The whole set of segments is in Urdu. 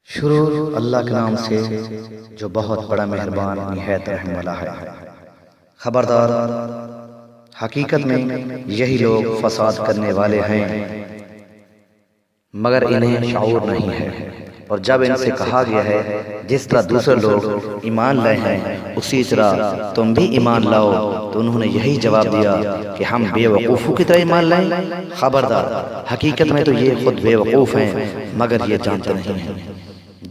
شروع اللہ کے نام سے جو بہت بڑا مہربان نہایت رحم والا ہے۔ خبردار، حقیقت میں یہی لوگ فساد کرنے والے ہیں مگر انہیں شعور نہیں ہے، اور جب ان سے کہا گیا ہے جس طرح دوسرے لوگ ایمان لائے ہیں اسی طرح تم بھی ایمان لاؤ، تو انہوں نے یہی جواب دیا کہ ہم بے وقوفوں کی طرح ایمان لائیں۔ خبردار، حقیقت میں تو یہ خود بے وقوف ہیں مگر یہ جانتے نہیں ہیں۔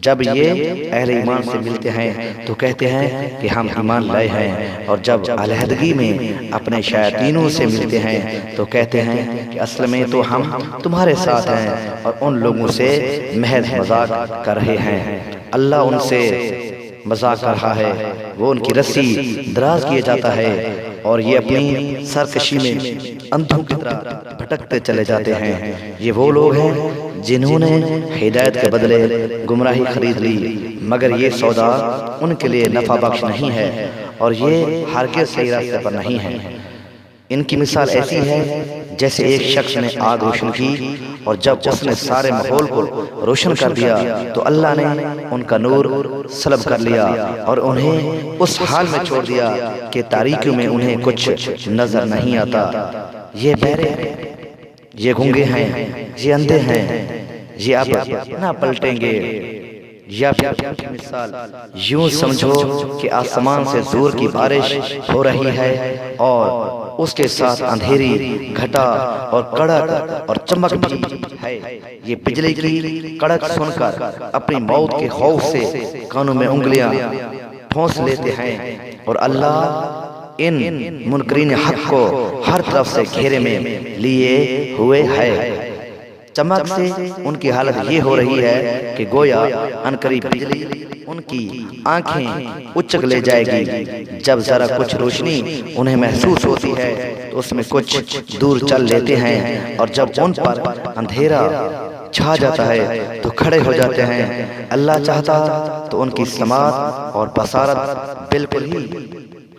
جب یہ اہل ایمان سے ملتے ہیں تو کہتے ہیں کہ ہم ایمان لائے ہیں، اور جب علیحدگی میں اپنے شیاطینوں سے ملتے ہیں تو کہتے ہیں کہ اصل میں تو ہم تمہارے ساتھ ہیں، اور ان لوگوں سے محض مذاق کر رہے ہیں۔ اللہ ان سے مذاق کر رہا ہے، وہ ان کی رسی دراز کیے جاتا ہے اور یہ اپنی سرکشی میں اندھوں کی طرح بھٹکتے چلے جاتے ہیں۔ یہ وہ لوگ ہیں جنہوں نے ہدایت کے بدلے گمراہی خرید لی، مگر یہ سودا ان کے لیے نفع بخش نہیں ہے اور یہ ہرگز صحیح راستے پر نہیں ہے۔ ان کی مثال ایسی ہے جیسے ایک شخص نے آگ روشن کی، اور جب اس نے سارے ماحول کو روشن کر دیا تو اللہ نے ان کا نور سلب کر لیا اور انہیں اس حال میں چھوڑ دیا کہ تاریکیوں میں انہیں کچھ نظر نہیں آتا۔ یہ بہرے ہیں، یہ گونگے ہیں، یہ اندھے ہیں، یہ اب نہ پلٹیں گے۔ یا پھر ان کی مثال یوں سمجھو کہ آسمان سے زور کی بارش ہو رہی ہے اور اس کے ساتھ اندھیری، گھٹا اور کڑک اور چمک بھی ہے۔ یہ بجلی کی کڑک سن کر اپنی موت کے خوف سے کانوں میں انگلیاں ٹھونس لیتے ہیں، اور اللہ ان منکرین حق کو ہر طرف سے گھیرے میں لیے ہوئے ہے۔ چمک سے ان کی حالت یہ ہو رہی ہے کہ گویا عنقریب بجلی ان کی آنکھیں اچک لے جائے گی۔ جب ذرا کچھ روشنی انہیں محسوس ہوتی ہے تو اس میں کچھ دور چل لیتے ہیں، اور جب ان پر اندھیرا چھا جاتا ہے تو کھڑے ہو جاتے ہیں۔ اللہ چاہتا تو ان کی سماعت اور بصارت بالکل ہی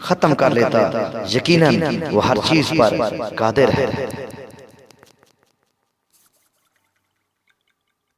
ختم کر لیتا، یقیناً وہ ہر چیز پر قادر ہے۔